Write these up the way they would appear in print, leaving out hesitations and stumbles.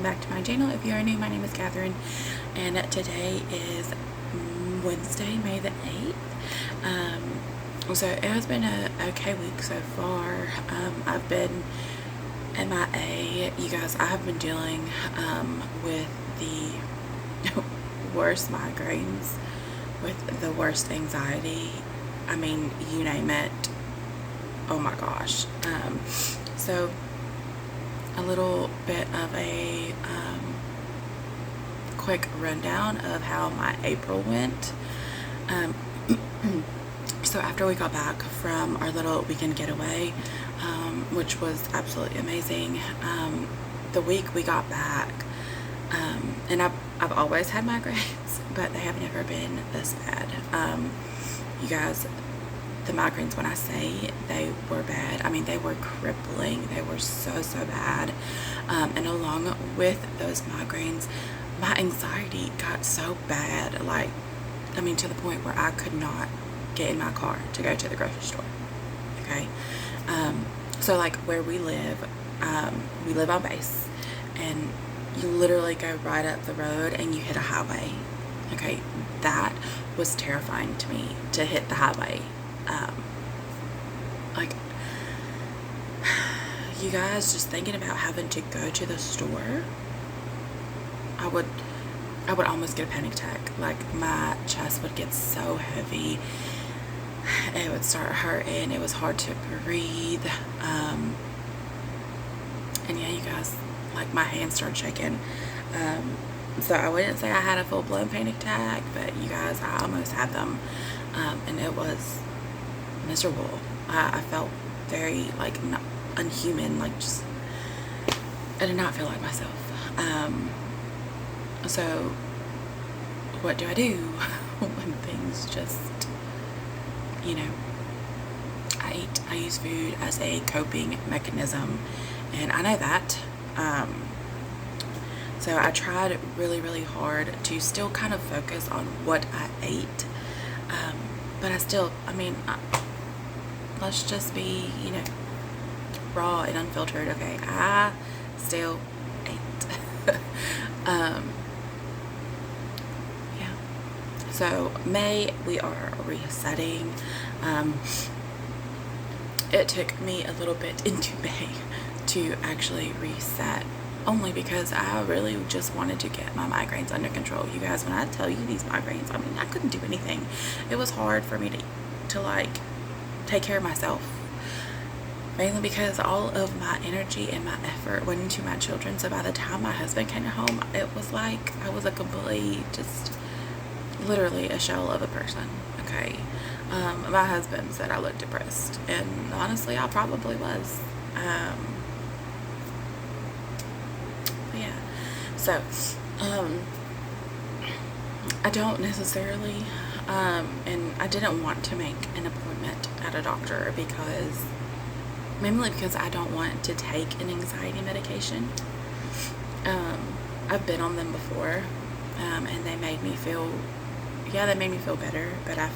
back to my channel. If you are new, my name is Catherine, and today is Wednesday, May the 8th. So it has been a okay week so far. I've been MIA. You guys, I have been dealing with the worst migraines, with the worst anxiety. I mean, you name it. Oh my gosh. So a little bit of a quick rundown of how my April went. So after we got back from our little weekend getaway, which was absolutely amazing, the week we got back, and I've always had migraines, but they have never been this bad. You guys, the migraines, when I say they were bad, I mean they were crippling. They were so bad. And along with those migraines, my anxiety got so bad, like, I mean, to the point where I could not get in my car to go to the grocery store. Okay. So like where we live on base, and you literally go right up the road and you hit a highway. Okay, that was terrifying to me, to hit the highway. Like, you guys, just thinking about having to go to the store, I would almost get a panic attack. Like, my chest would get so heavy, it would start hurting, it was hard to breathe, and yeah, you guys, like, my hands started shaking. So I wouldn't say I had a full-blown panic attack, but you guys, I almost had them, and it was miserable. I felt very, like, not unhuman, like, just, I did not feel like myself. So what do I do when things just, you know, I use food as a coping mechanism, and I know that. So I tried really hard to still kind of focus on what I ate, but I mean, let's just be, you know, raw and unfiltered. Okay, I still ate. Yeah. So May, we are resetting. It took me a little bit into May to actually reset, only because I really just wanted to get my migraines under control. You guys, when I tell you these migraines, I mean, I couldn't do anything. It was hard for me to like take care of myself, mainly because all of my energy and my effort went into my children. So by the time my husband came home, it was like I was a complete, just literally a shell of a person. Okay. My husband said I looked depressed, and honestly, I probably was. Yeah. So, I don't necessarily, and I didn't want to make an appointment at a doctor mainly because I don't want to take an anxiety medication. I've been on them before, and they made me feel better, but I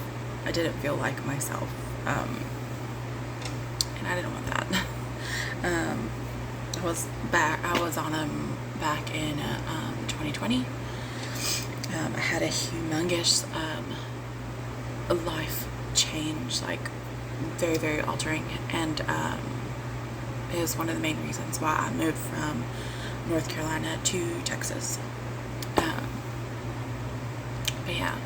didn't feel like myself, and I didn't want that. I was on them back in 2020. I had a humongous life change, like very altering, and it was one of the main reasons why I moved from North Carolina to Texas. But yeah,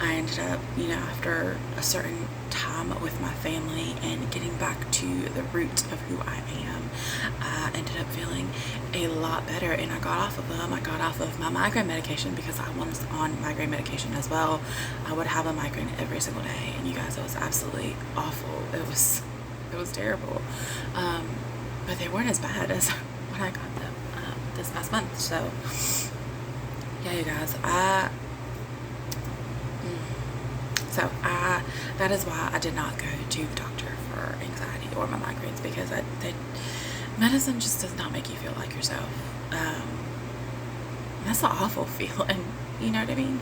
I ended up, you know, after a certain time with my family and getting back to the roots of who I am, I ended up feeling a lot better, and I got off of them. I got off of my migraine medication because I was on migraine medication as well. I would have a migraine every single day, and you guys, it was absolutely awful. It was terrible. But they weren't as bad as when I got them this past month. So yeah, you guys, that is why I did not go to the doctor for anxiety or my migraines, because medicine just does not make you feel like yourself. That's an awful feeling, you know what I mean?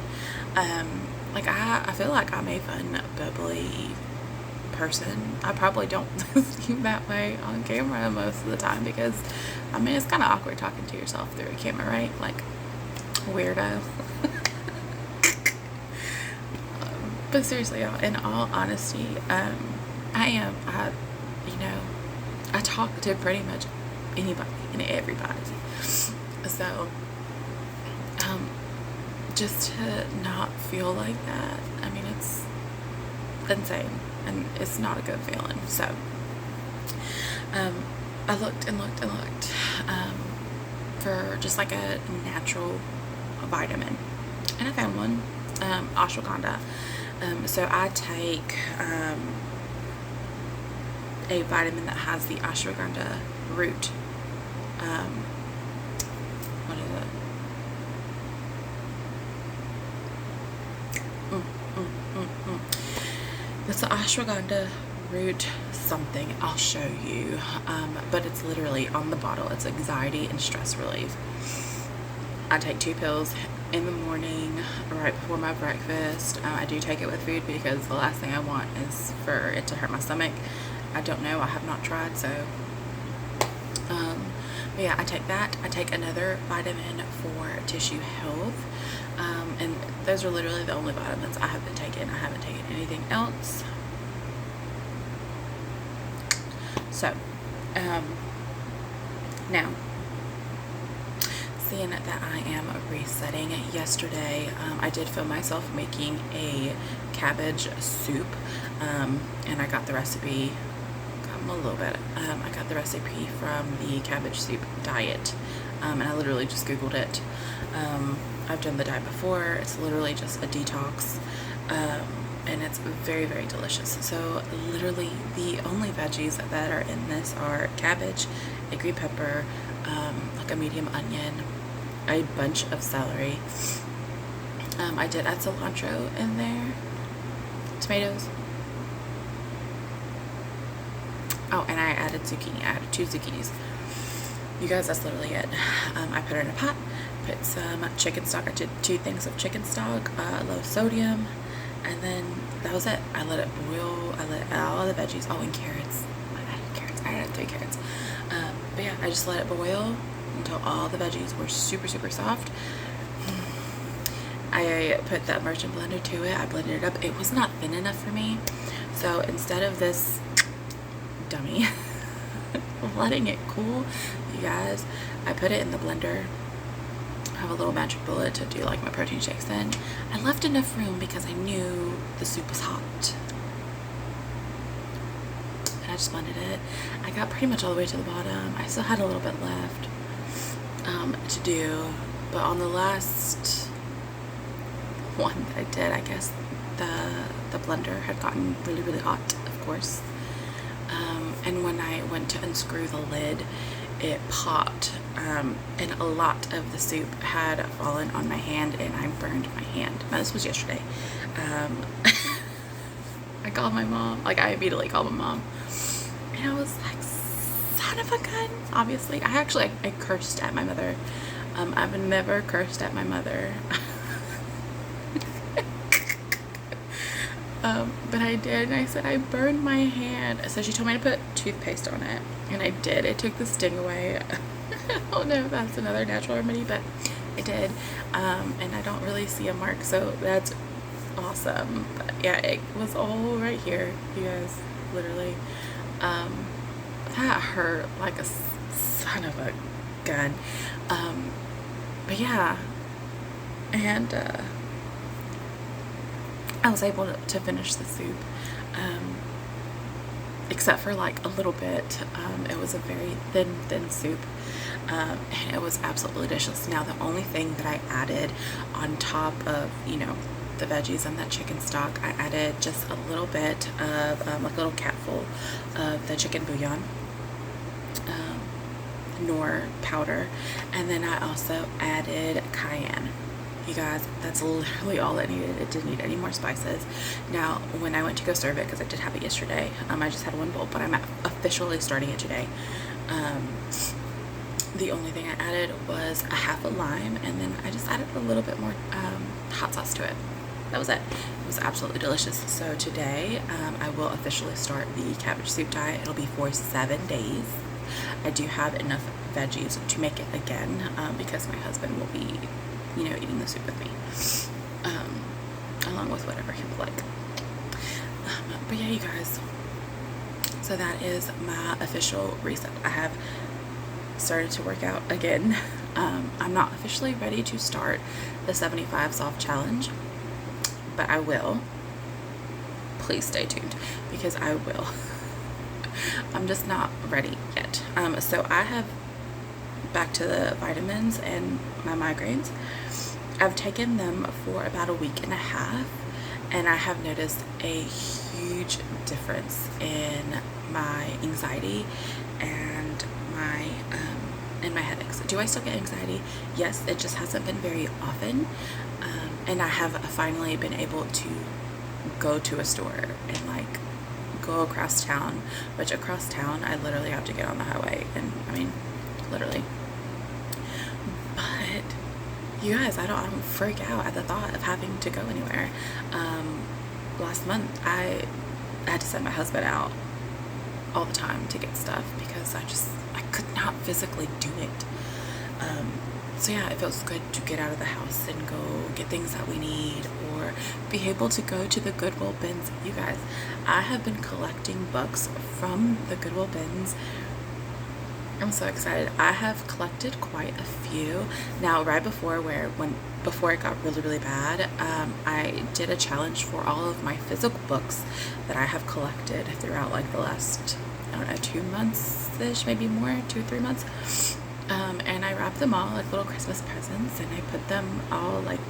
Like, I feel like I'm a fun, bubbly person. I probably don't seem that way on camera most of the time because, I mean, it's kind of awkward talking to yourself through a camera, right? Like, weirdo. But seriously, y'all, in all honesty, I talk to pretty much anybody and everybody. So, just to not feel like that, I mean, it's insane and it's not a good feeling. So, I looked and looked and looked for just like a natural vitamin, and I found one, ashwagandha. So I take a vitamin that has the ashwagandha root. What is it? It's the ashwagandha root something. I'll show you. But it's literally on the bottle. It's anxiety and stress relief. I take 2 pills in the morning right before my breakfast. I do take it with food because the last thing I want is for it to hurt my stomach. I don't know. I have not tried. So, but yeah, I take that. I take another vitamin for tissue health. And those are literally the only vitamins I have been taking. I haven't taken anything else. So, now, seeing that I am resetting, yesterday I did film myself making a cabbage soup, and I got the recipe, a little bit, I got the recipe from the cabbage soup diet, and I literally just googled it. I've done the diet before. It's literally just a detox, and it's very, very delicious. So literally the only veggies that are in this are cabbage, a green pepper, like a medium onion, a bunch of celery. I did add cilantro in there, tomatoes. Oh, and I added zucchini. I added 2 zucchinis. You guys, that's literally it. I put it in a pot, put some chicken stock. I did 2 things of chicken stock, low sodium, and then that was it. I let it boil. I let all the veggies, and carrots. I added carrots. I added 3 carrots. But yeah, I just let it boil until all the veggies were super, super soft. I put the immersion blender to it. I blended it up. It was not thin enough for me. So instead of this dummy letting it cool, you guys, I put it in the blender. I have a little magic bullet to do like my protein shakes in. I left enough room because I knew the soup was hot. And I just blended it. I got pretty much all the way to the bottom. I still had a little bit left to do, but on the last one that I did, I guess the blender had gotten really, really hot, of course. And when I went to unscrew the lid, it popped, and a lot of the soup had fallen on my hand, and I burned my hand. Now, this was yesterday. I called my mom. Like, I immediately called my mom, and I was like, son of a gun. Obviously, I cursed at my mother. I've never cursed at my mother. But I did, and I said I burned my hand. So she told me to put toothpaste on it, and I did. It took the sting away. I don't know if that's another natural remedy, but it did. And I don't really see a mark, so that's awesome. But yeah, it was all right here, you guys, literally. That hurt like a son of a gun. But yeah, and I was able to finish the soup, except for like a little bit. It was a very thin soup, and it was absolutely delicious. Now, the only thing that I added on top of, the veggies and that chicken stock, I added just a little bit of, like a little capful of the chicken bouillon, nor powder, and then I also added cayenne. You guys, that's literally all it needed. It didn't need any more spices. Now, when I went to go serve it, because I did have it yesterday, I just had one bowl, but I'm officially starting it today. The only thing I added was a half a lime, and then I just added a little bit more hot sauce to it. that was it. It was absolutely delicious. So today I will officially start the cabbage soup diet. It'll be for 7 days. I do have enough veggies to make it again because my husband will be, you know, eating the soup with me, along with whatever he would like. But yeah, you guys, so that is my official reset. I have started to work out again. I'm not officially ready to start the 75 soft challenge, but I will. Please stay tuned because I will. I'm just not ready yet. So I have, back to the vitamins and my migraines, I've taken them for about a week and a half, and I have noticed a huge difference in my anxiety and my headaches. Do I still get anxiety? Yes, it just hasn't been very often, and I have finally been able to go to a store and like go across town, which across town I literally have to get on the highway, and I mean literally. But you guys, I don't freak out at the thought of having to go anywhere. Last month I had to send my husband out all the time to get stuff because I could not physically do it. So yeah, it feels good to get out of the house and go get things that we need, or be able to go to the Goodwill bins. You guys, I have been collecting books from the Goodwill bins. I'm so excited. I have collected quite a few. Now, right before it got really bad, I did a challenge for all of my physical books that I have collected throughout like the last, I don't know, 2 months-ish, maybe more, 2 or 3 months. And I wrapped them all like little Christmas presents, and I put them all like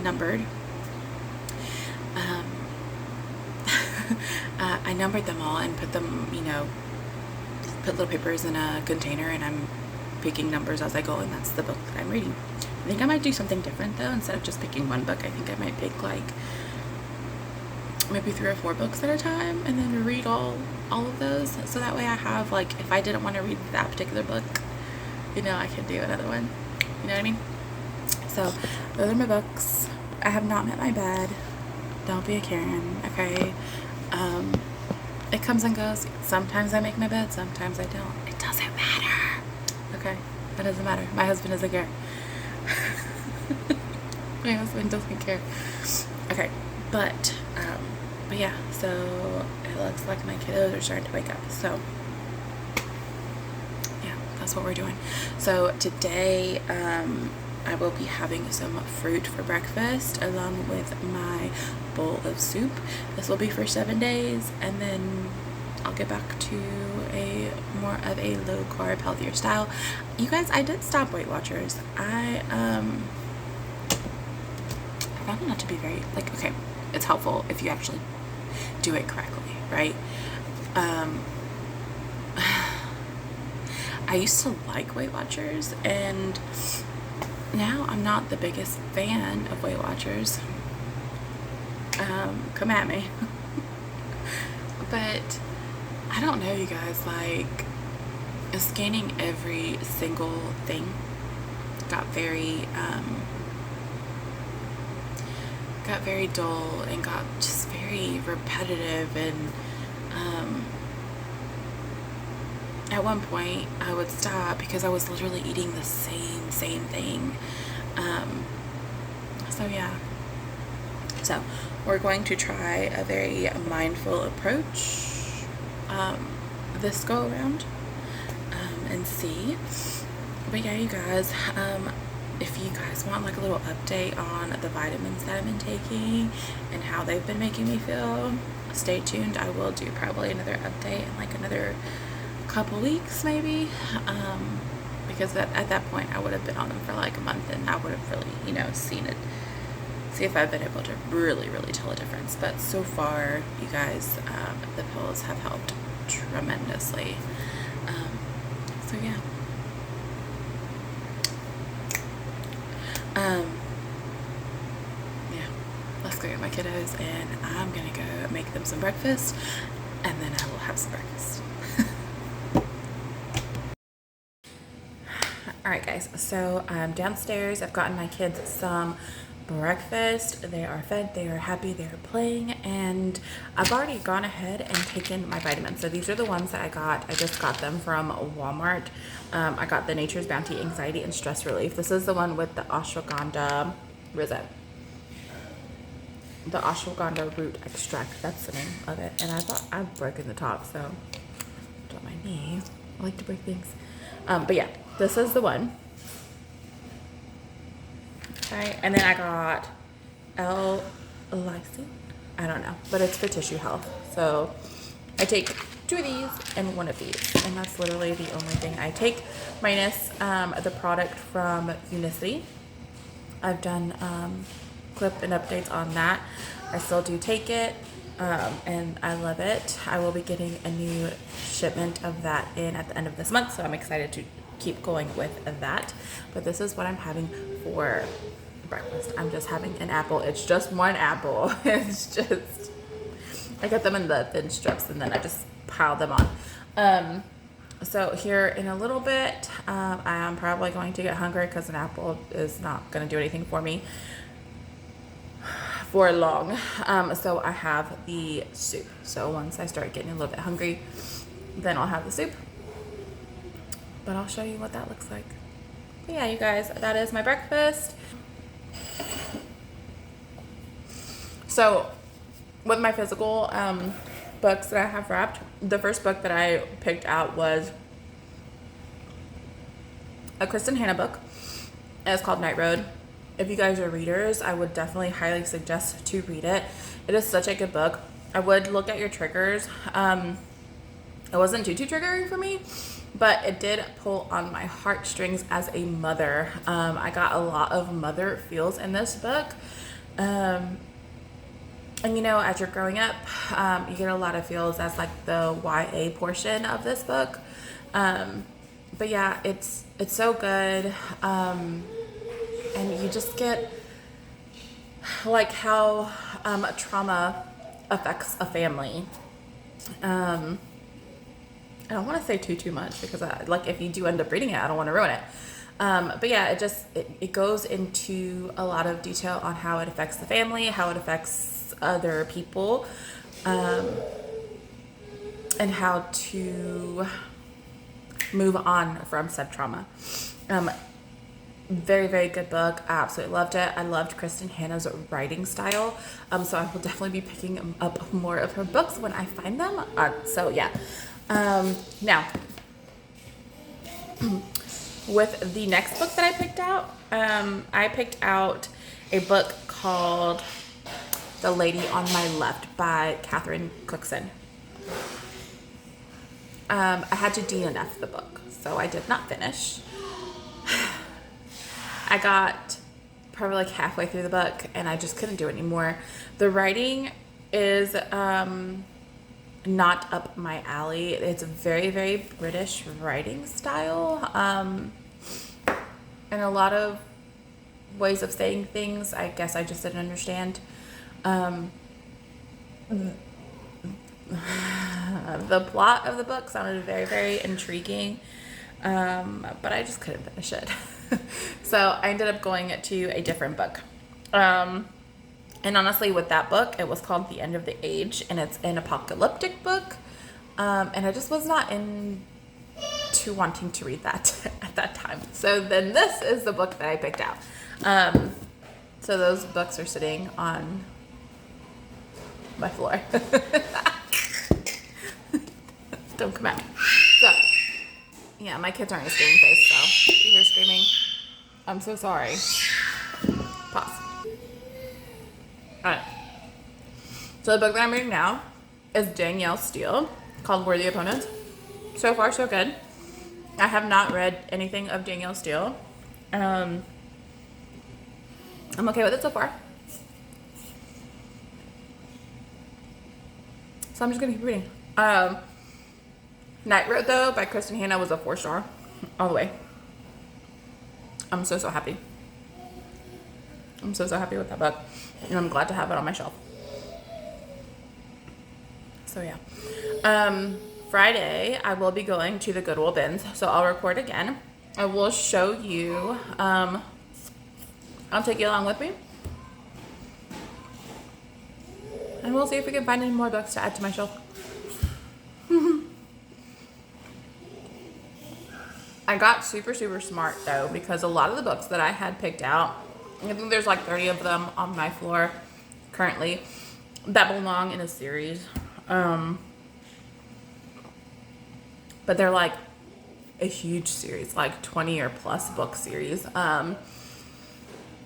numbered. I numbered them all and put them, you know, put little papers in a container, and I'm picking numbers as I go, and that's the book that I'm reading. I think I might do something different though. Instead of just picking one book, I think I might pick like maybe 3 or 4 books at a time, and then read all of those, so that way I have, like, if I didn't want to read that particular book, you know, I can do another one. You know what I mean? So those are my books. I have not met my bed. Don't be a Karen, okay? It comes and goes. Sometimes I make my bed, sometimes I don't. It doesn't matter. Okay? It doesn't matter. My husband doesn't care. My husband doesn't care. Okay, but yeah, so it looks like my kiddos are starting to wake up. So yeah, that's what we're doing. So today I will be having some fruit for breakfast along with my bowl of soup. This will be for 7 days, and then I'll get back to a more of a low carb, healthier style. You guys, I did stop Weight Watchers. I found it not to be very, like, okay, it's helpful if you actually do it correctly, right? I used to like Weight Watchers, and now I'm not the biggest fan of Weight Watchers. Come at me. But I don't know, you guys, like, scanning every single thing got very dull and got just very repetitive, and at one point I would stop because I was literally eating the same thing. So yeah, so we're going to try a very mindful approach this go around, and see. But yeah, you guys, if you guys want like a little update on the vitamins that I've been taking and how they've been making me feel, stay tuned. I will do probably another update in like another couple weeks maybe, because at that point I would have been on them for like a month, and I would have really, you know, see if I've been able to really tell a difference. But so far, you guys, the pills have helped tremendously. So yeah. Yeah, let's go get my kiddos, and I'm gonna go make them some breakfast, and then I will have some breakfast. Alright guys, so downstairs I've gotten my kids some breakfast. They are fed, they are happy, they are playing, and I've already gone ahead and taken my vitamins. So these are the ones that I got. I just got them from Walmart. I got the Nature's Bounty Anxiety and Stress Relief. This is the one with the ashwagandha, what is it? The ashwagandha root extract. That's the name of it. And I thought I've broken the top, so don't mind me. I like to break things. But yeah, this is the one. Okay, and then I got L-lysine. I don't know, but it's for tissue health. So I take 2 of these and 1 of these, and that's literally the only thing I take, minus the product from Unicity. I've done clip and updates on that. I still do take it, and I love it. I will be getting a new shipment of that in at the end of this month, so I'm excited to keep going with that. But this is what I'm having for breakfast. I'm just having an apple. It's just 1 apple. It's just, I got them in the thin strips and then I just piled them on. So here in a little bit, I'm probably going to get hungry because an apple is not going to do anything for me for long. So I have the soup. So once I start getting a little bit hungry, then I'll have the soup. But I'll show you what that looks like. But yeah, you guys, that is my breakfast. So with my physical books that I have wrapped, the first book that I picked out was a Kristen Hanna book. And it's called Night Road. If you guys are readers, I would definitely highly suggest to read it. It is such a good book. I would look at your triggers. It wasn't too triggering for me, but it did pull on my heartstrings as a mother. I got a lot of mother feels in this book. And you know, as you're growing up, you get a lot of feels as like the YA portion of this book. But yeah, it's so good. And you just get like how trauma affects a family. I don't want to say too much because like if you do end up reading it, I don't want to ruin it. But yeah, it goes into a lot of detail on how it affects the family, how it affects other people, and how to move on from said trauma. Very, very good book. I absolutely loved it. I loved Kristen Hanna's writing style. So I will definitely be picking up more of her books when I find them. So yeah. Now, with the next book that I picked out a book called The Lady on My Left by Catherine Cookson. I had to DNF the book, so I did not finish. I got probably like halfway through the book and I just couldn't do it anymore. The writing is not up my alley. It's a very, very British writing style, and a lot of ways of saying things I guess I just didn't understand. The plot of the book sounded very, very intriguing, but I just couldn't finish it. So I ended up going to a different book. And honestly, with that book, it was called The End of the Age, and it's an apocalyptic book. And I just was not into wanting to read that at that time. So then this is the book that I picked out. So those books are sitting on my floor. Don't come out. So, yeah, my kids aren't a screaming face, so if you hear screaming, I'm so sorry. Pause. Alright. So the book that I'm reading now is Danielle Steele, called Worthy Opponents. So far, so good. I have not read anything of Danielle Steele. I'm okay with it so far. So I'm just gonna keep reading. Night Road, though, by Kristen Hanna was a 4-star all the way. I'm so happy. I'm so happy with that book, and I'm glad to have it on my shelf. So yeah. Friday, I will be going to the Goodwill bins, so I'll record again. I will show you, I'll take you along with me. And we'll see if we can find any more books to add to my shelf. I got super smart though, because a lot of the books that I had picked out, I think there's like 30 of them on my floor currently that belong in a series. But they're like a huge series, like 20 or plus book series. And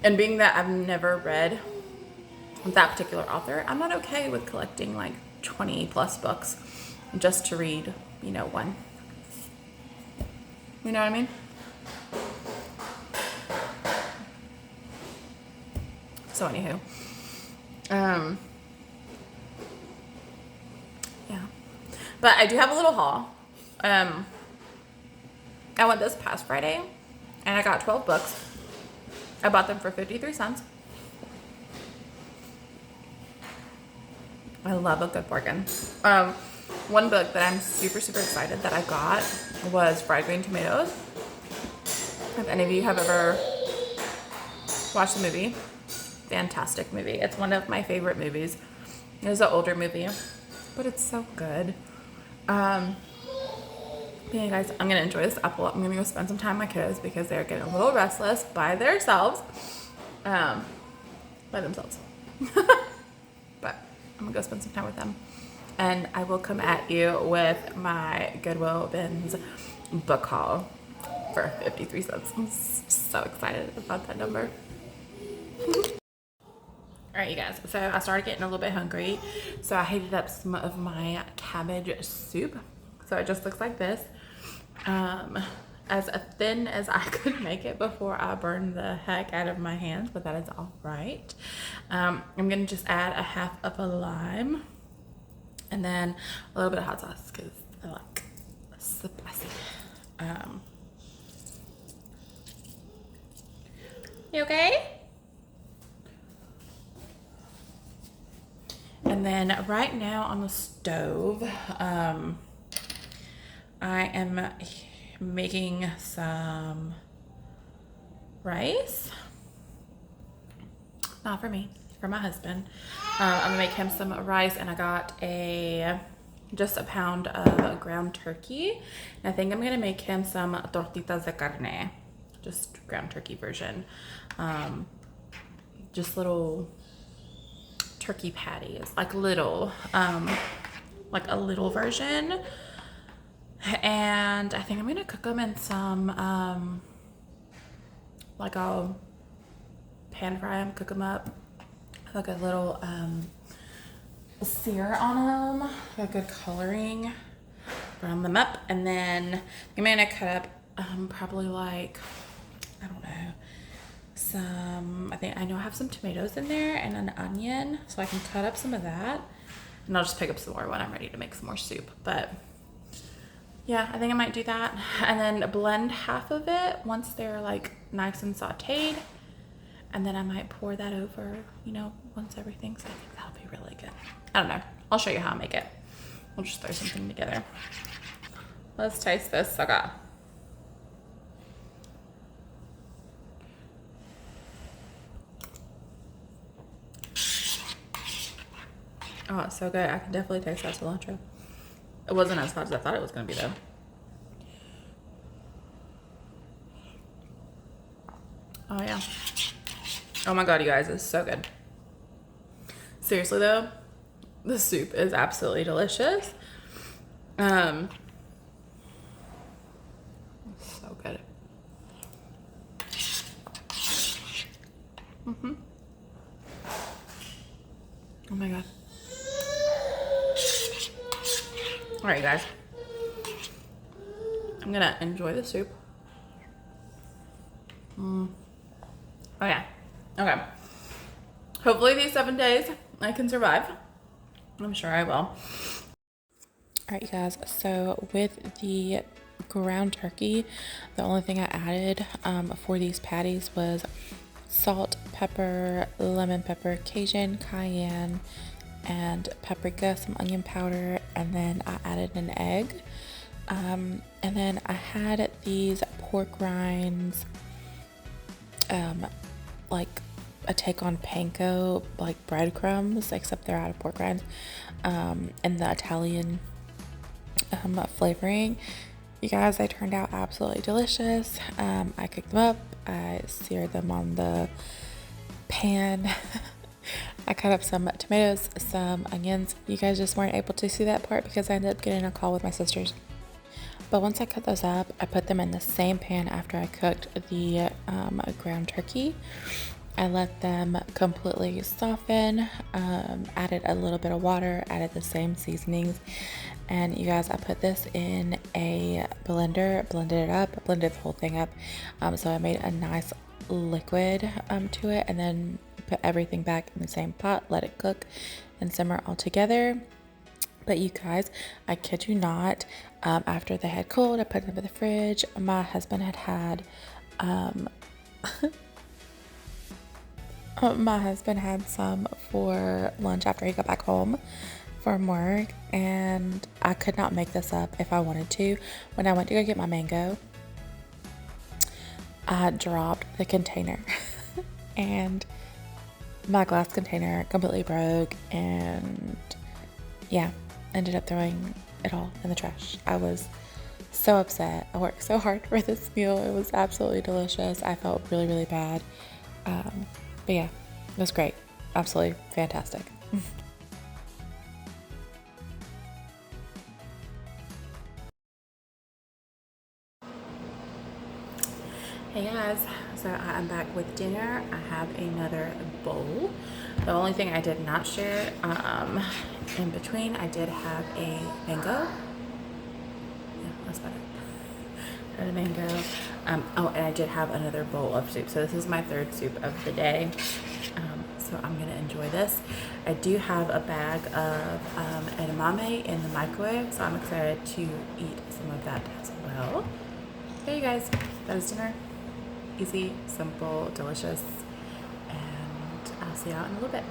being that I've never read that particular author, I'm not okay with collecting like 20 plus books just to read, you know, one. You know what I mean? So anywho, yeah, but I do have a little haul. I went this past Friday and I got 12 books. I bought them for 53 cents. I love a good bargain. One book that I'm super excited that I got was Fried Green Tomatoes. If any of you have ever watched the movie, fantastic movie. It's one of my favorite movies. It was an older movie, but it's so good. Yeah, guys, I'm gonna enjoy this apple. I'm gonna go spend some time with my kiddos because they're getting a little restless by themselves. But I'm gonna go spend some time with them, and I will come at you with my Goodwill Bins book haul for 53 cents. I'm so excited about that number. Alright, you guys, so I started getting a little bit hungry, so I heated up some of my cabbage soup. So it just looks like this, as thin as I could make it before I burned the heck out of my hands, but that is all right. I'm gonna just add a half of a lime and then a little bit of hot sauce because I like spicy. You okay? And then right now on the stove, I am making some rice. Not for me, for my husband. I'm gonna make him some rice, and I got just a pound of ground turkey. And I think I'm gonna make him some tortitas de carne, just ground turkey version. Just little turkey patties, like a little version. And I think I'm gonna cook them in some like I'll pan fry them, cook them up, like a little sear on them, a good coloring, brown them up, and then I'm gonna cut up probably like, I don't know, I know I have some tomatoes in there and an onion, so I can cut up some of that, and I'll just pick up some more when I'm ready to make some more soup. But yeah, I think I might do that, and then blend half of it once they're like nice and sauteed, and then I might pour that over, you know, once everything's, I think that'll be really good. I don't know, I'll show you how I make it. We'll just throw something together. Let's taste this saga. Oh, it's so good. I can definitely taste that cilantro. It wasn't as hot as I thought it was going to be, though. Oh, yeah. Oh, my God, you guys. It's so good. Seriously, though, the soup is absolutely delicious. So good. Oh, my God. All right, guys. I'm gonna enjoy the soup. Oh yeah. Okay. Hopefully these 7 days I can survive. I'm sure I will. All right, you guys. So with the ground turkey, the only thing I added for these patties was salt, pepper, lemon pepper, Cajun, cayenne, and paprika, some onion powder, and then I added an egg. And then I had these pork rinds, like a take on panko, like breadcrumbs, except they're out of pork rinds, and the Italian flavoring. You guys, they turned out absolutely delicious. I cooked them up. I seared them on the pan. I cut up some tomatoes, some onions. You guys just weren't able to see that part because I ended up getting a call with my sisters. But once I cut those up, I put them in the same pan after I cooked the ground turkey. I let them completely soften, added a little bit of water, added the same seasonings. And you guys, I put this in a blender, blended it up, blended the whole thing up. So I made a nice liquid to it, and then put everything back in the same pot, let it cook and simmer all together. But you guys, I kid you not, after they had cooled, I put them in the fridge. My husband had my husband had some for lunch after he got back home from work, and I could not make this up if I wanted to. When I went to go get my mango, I dropped the container and my glass container completely broke, and yeah, ended up throwing it all in the trash. I was so upset. I worked so hard for this meal. It was absolutely delicious. I felt really, really bad. But yeah, it was great. Absolutely fantastic. Hey guys, so I'm back with dinner. I have another bowl. The only thing I did not share in between, I did have a mango. Yeah, that's better. I had a mango. Oh, and I did have another bowl of soup. So this is my third soup of the day. So I'm gonna enjoy this. I do have a bag of edamame in the microwave, so I'm excited to eat some of that as well. Okay, you guys, that is dinner. Easy, simple, delicious, and I'll see y'all in a little bit.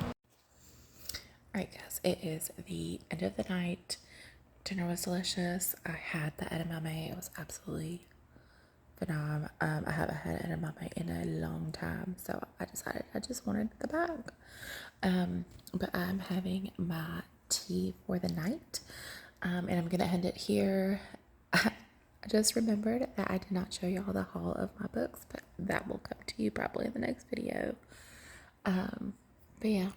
All right, guys, it is the end of the night. Dinner was delicious. I had the edamame. It was absolutely phenomenal. I haven't had edamame in a long time, so I decided I just wanted the bag. But I'm having my tea for the night, and I'm gonna end it here. I just remembered that I did not show y'all the haul of my books, but that will come to you probably in the next video. But yeah,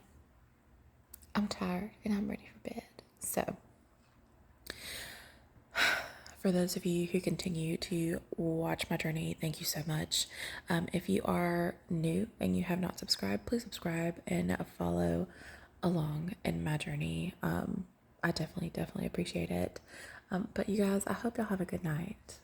I'm tired and I'm ready for bed. So for those of you who continue to watch my journey, thank you so much. If you are new and you have not subscribed, please subscribe and follow along in my journey. I definitely appreciate it. But you guys, I hope y'all have a good night.